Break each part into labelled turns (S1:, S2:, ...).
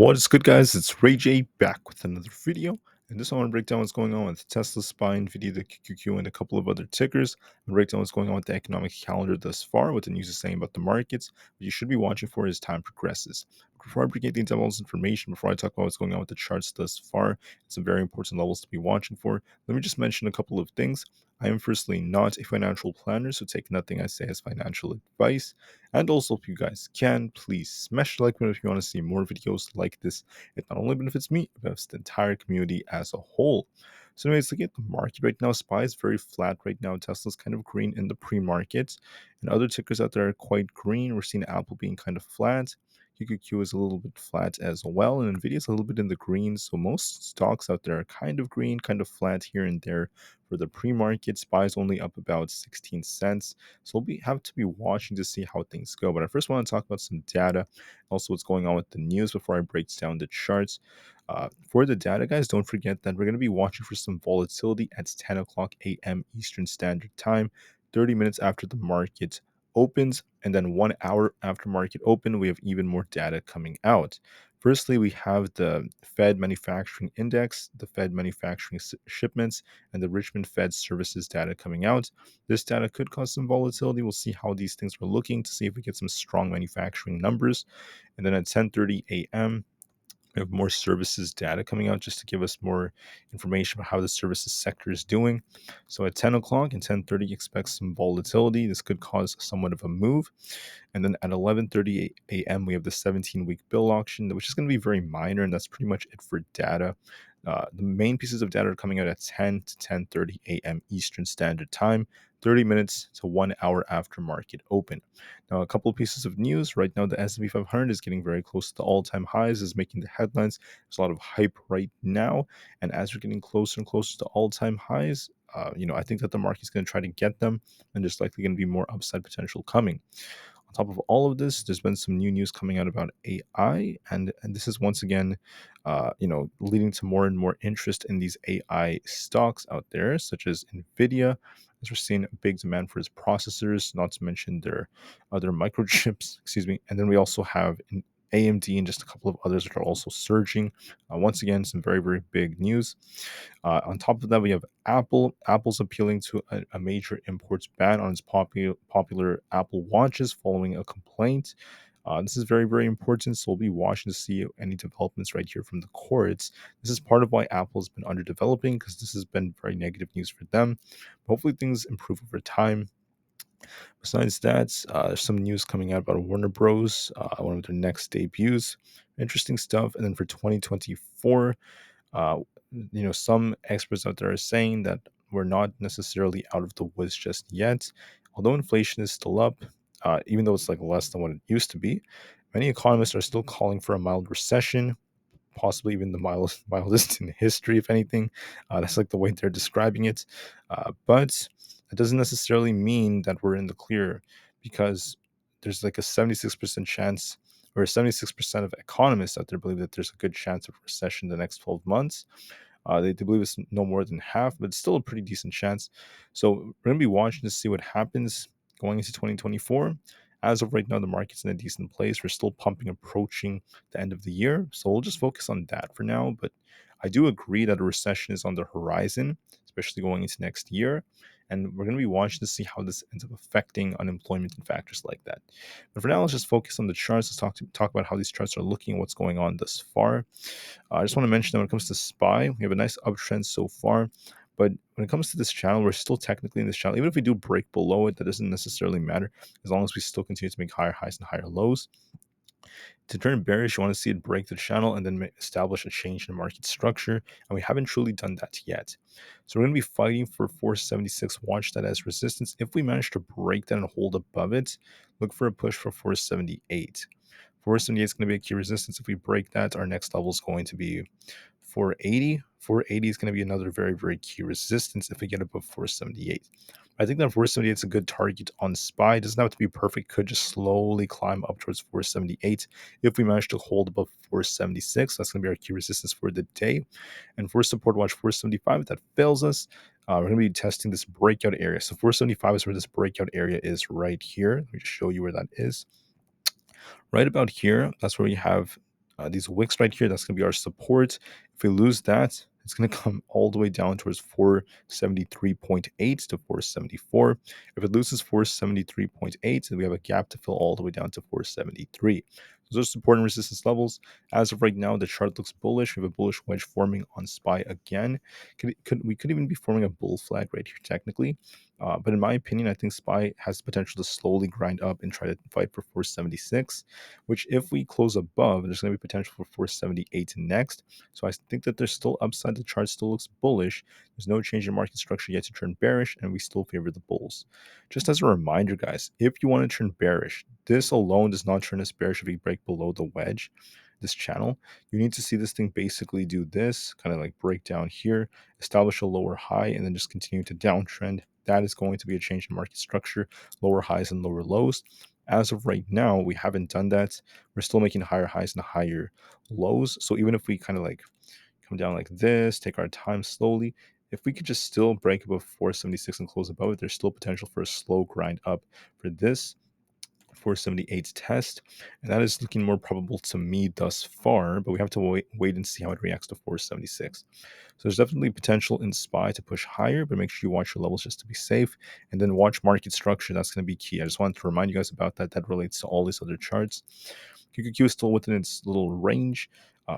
S1: What is good, guys? It's Rey-Jay back with another video. And this one, I want to break down what's going on with Tesla, SPY, Nvda, the QQQ, and a couple of other tickers. And break down what's going on with the economic calendar thus far, what the news is saying about the markets, what you should be watching for as time progresses. Before I bring in the devil's information, before I talk about what's going on with the charts thus far, and some very important levels to be watching for, let me just mention a couple of things. I am firstly not a financial planner, so take nothing I say as financial advice. And also, if you guys can, please smash the like button if you want to see more videos like this. It not only benefits me, it benefits the entire community as a whole. So anyways, looking at the market right now, SPY is very flat right now. Tesla's kind of green in the pre-market. And other tickers out there are quite green. We're seeing Aapl being kind of flat. QQQ is a little bit flat as well, and Nvidia is a little bit in the green. So most stocks out there are kind of green, kind of flat here and there. For the pre-market, SPY is only up about 16 cents. So we'll have to be watching to see how things go. But I first want to talk about some data, also what's going on with the news before I break down the charts. For the data, guys, don't forget that we're going to be watching for some volatility at 10 o'clock a.m. Eastern Standard Time, 30 minutes after the market opens, and then 1 hour after market open, we have even more data coming out. Firstly, we have the Fed Manufacturing Index, the Fed Manufacturing Shipments, and the Richmond Fed Services data coming out. This data could cause some volatility. We'll see how these things are looking to see if we get some strong manufacturing numbers. And then at 10:30 a.m., we have more services data coming out just to give us more information about how the services sector is doing. So at 10 o'clock and 10:30, expect some volatility. This could cause somewhat of a move. And then at 11:30 a.m., we have the 17-week bill auction, which is going to be very minor, and that's pretty much it for data. The main pieces of data are coming out at 10 to 10:30 a.m. Eastern Standard Time, 30 minutes to 1 hour after market open. Now, a couple of pieces of news. Right now, the S&P 500 is getting very close to all-time highs, is making the headlines. There's a lot of hype right now, and as we're getting closer and closer to all-time highs, I think that the market's going to try to get them, and there's likely going to be more upside potential coming. On top of all of this, there's been some new news coming out about AI, and this is once again, leading to more and more interest in these AI stocks out there, such as Nvda, as we're seeing a big demand for its processors, not to mention their other microchips. Excuse me, and then we also have AMD and just a couple of others that are also surging. Once again, some very, very big news. On top of that, we have Aapl. Apple's appealing to a major imports ban on its popular Apple Watches following a complaint. This is very, very important, so we'll be watching to see any developments right here from the courts. This is part of why Apple has been underdeveloping, because this has been very negative news for them. Hopefully, things improve over time. Besides that, there's some news coming out about Warner Bros., one of their next debuts. Interesting stuff. And then for 2024, uh, some experts out there are saying that we're not necessarily out of the woods just yet. Although inflation is still up, even though it's like less than what it used to be, many economists are still calling for a mild recession, possibly even the mildest in history, if anything. That's like the way they're describing it. But it doesn't necessarily mean that we're in the clear, because there's like a 76% chance, or 76% of economists out there believe that there's a good chance of recession in the next 12 months. They do believe it's no more than half, but it's still a pretty decent chance. So we're going to be watching to see what happens going into 2024. As of right now, the market's in a decent place. We're still pumping, approaching the end of the year. So we'll just focus on that for now. But I do agree that a recession is on the horizon, especially going into next year. And we're going to be watching to see how this ends up affecting unemployment and factors like that. But for now, let's just focus on the charts. Let's talk about how these charts are looking, what's going on thus far. I just want to mention that when it comes to SPY, we have a nice uptrend so far. But when it comes to this channel, we're still technically in this channel. Even if we do break below it, that doesn't necessarily matter, as long as we still continue to make higher highs and higher lows. To turn bearish, you want to see it break the channel and then establish a change in market structure. And we haven't truly done that yet. So we're going to be fighting for 476. Watch that as resistance. If we manage to break that and hold above it, look for a push for 478. 478 is going to be a key resistance. If we break that, our next level is going to be 480. 480 is going to be another very, very key resistance if we get above 478. I think that 478 is a good target on SPY. It doesn't have to be perfect. Could just slowly climb up towards 478. If we manage to hold above 476, that's going to be our key resistance for the day. And for support, watch 475. If that fails us, we're going to be testing this breakout area. So 475 is where this breakout area is right here. Let me just show you where that is. Right about here, that's where we have these wicks right here, that's going to be our support. If we lose that, it's going to come all the way down towards 473.8 to 474. If it loses 473.8, then we have a gap to fill all the way down to 473. Those are support and resistance levels. As of right now, the chart looks bullish. We have a bullish wedge forming on SPY again. We could even be forming a bull flag right here, technically. But in my opinion, I think SPY has the potential to slowly grind up and try to fight for 476, which if we close above, there's going to be potential for 478 next. So I think that there's still upside. The chart still looks bullish. There's no change in market structure yet to turn bearish, and we still favor the bulls. Just as a reminder, guys, if you want to turn bearish, this alone does not turn us bearish if we break below the wedge, this channel. You need to see this thing basically do this, kind of like break down here, establish a lower high, and then just continue to downtrend. That is going to be a change in market structure, lower highs and lower lows. As of right now, we haven't done that. We're still making higher highs and higher lows. So even if we kind of like come down like this, take our time slowly, if we could just still break above 476 and close above it, there's still potential for a slow grind up for this 478 test, and that is looking more probable to me thus far, but we have to wait and see how it reacts to 476. So there's definitely potential in SPY to push higher, but make sure you watch your levels just to be safe, and then watch market structure. That's going to be key. I just wanted to remind you guys about that. That relates to all these other charts. QQQ is still within its little range.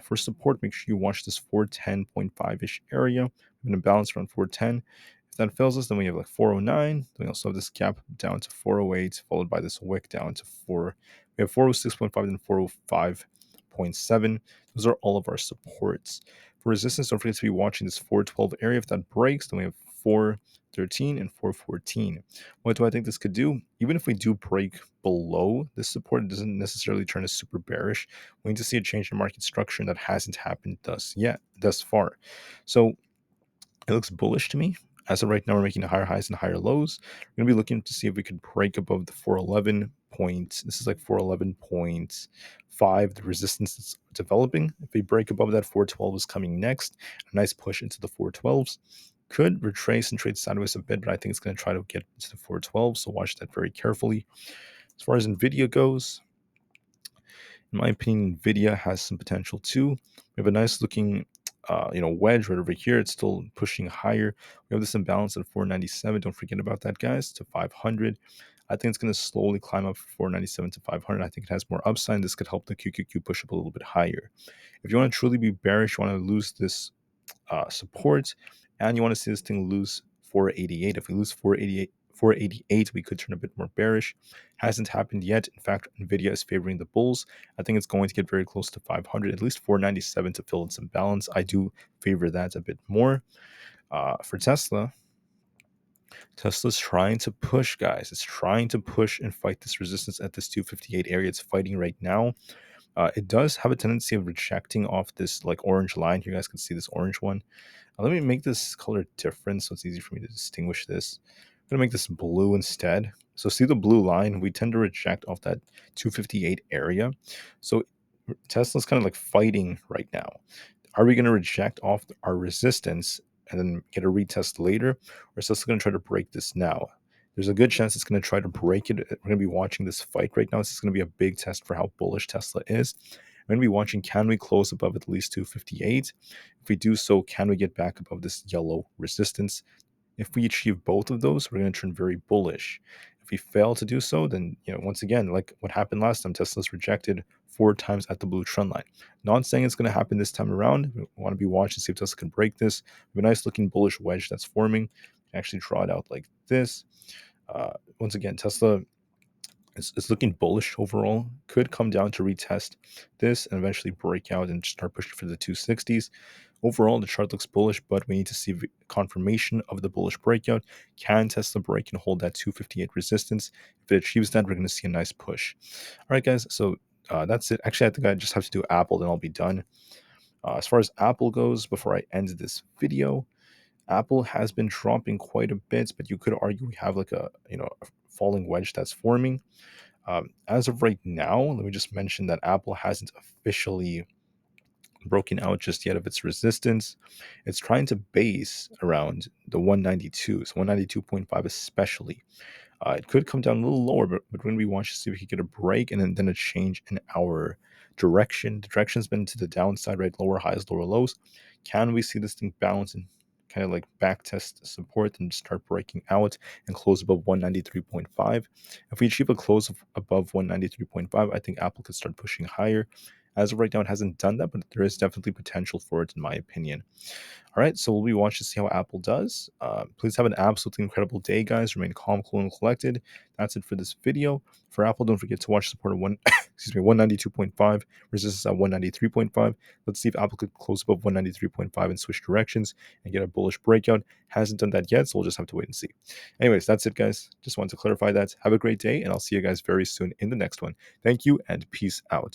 S1: For support, make sure you watch this 410.5-ish area. We've been imbalanced around 410. If that fails us, then we have like 409. Then we also have this gap down to 408, followed by this wick down to 4. We have 406.5 and 405.7. Those are all of our supports. For resistance, don't forget to be watching this 412 area. If that breaks, then we have 413 and 414. What do I think this could do? Even if we do break below this support, it doesn't necessarily turn us super bearish. We need to see a change in market structure, and that hasn't happened thus far. So it looks bullish to me. As of right now, we're making higher highs and higher lows. We're going to be looking to see if we could break above the 411 point. This is like 411.5, the resistance that's developing. If we break above that, 412 is coming next. A nice push into the 412s. Could retrace and trade sideways a bit, but I think it's going to try to get to the 412, so watch that very carefully. As far as Nvda goes, in my opinion, Nvda has some potential too. We have a nice looking wedge right over here. It's still pushing higher. We have this imbalance at 497. Don't forget about that, guys, to 500. I think it's going to slowly climb up from 497 to 500. I think it has more upside. This could help the QQQ push up a little bit higher. If you want to truly be bearish, you want to lose this support, and you want to see this thing lose 488. If we lose 488, we could turn a bit more bearish. Hasn't happened yet. In fact, Nvidia is favoring the bulls. I think it's going to get very close to 500, at least 497 to fill in some balance. I do favor that a bit more. For Tesla's trying to push, guys. It's trying to push and fight this resistance at this 258 area. It's fighting right now. It does have a tendency of rejecting off this like orange line. You guys can see this orange one. Let me make this color different so it's easy for me to distinguish this. I'm going to make this blue instead. So see the blue line? We tend to reject off that 258 area. So Tesla's kind of like fighting right now. Are we going to reject off our resistance and then get a retest later? Or is Tesla going to try to break this now? There's a good chance it's going to try to break it. We're going to be watching this fight right now. This is going to be a big test for how bullish Tesla is. We're going to be watching, can we close above at least 258? If we do so, can we get back above this yellow resistance? If we achieve both of those, we're going to turn very bullish. If we fail to do so, then, once again, like what happened last time, Tesla's rejected 4 times at the blue trend line. Not saying it's going to happen this time around. We want to be watching, see if Tesla can break this. We have a nice looking bullish wedge that's forming. You can actually draw it out like this. Once again, Tesla is looking bullish overall. Could come down to retest this and eventually break out and start pushing for the 260s. Overall, the chart looks bullish, but we need to see confirmation of the bullish breakout. Can Tesla break and hold that 258 resistance? If it achieves that, we're going to see a nice push. All right, guys. So that's it. Actually, I think I just have to do Aapl, then I'll be done. As far as Aapl goes, before I end this video, Aapl has been dropping quite a bit, but you could argue we have like a falling wedge that's forming. As of right now, let me just mention that Aapl hasn't officially broken out just yet of its resistance. It's trying to base around the 192, so 192.5 especially. It could come down a little lower, but when we watch to see if we can get a break and then a change in our direction. The direction's been to the downside, right? Lower highs, lower lows. Can we see this thing bounce and kind of like back test support and start breaking out and close above 193.5? If we achieve a close of above 193.5, I think Apple could start pushing higher. As of right now, it hasn't done that, but there is definitely potential for it, in my opinion. All right, so we'll be watching to see how Apple does. Please have an absolutely incredible day, guys. Remain calm, cool, and collected. That's it for this video. For Apple, don't forget to watch support at 192.5, resistance at 193.5. Let's see if Apple could close above 193.5 and switch directions and get a bullish breakout. Hasn't done that yet, so we'll just have to wait and see. Anyways, that's it, guys. Just wanted to clarify that. Have a great day, and I'll see you guys very soon in the next one. Thank you, and peace out.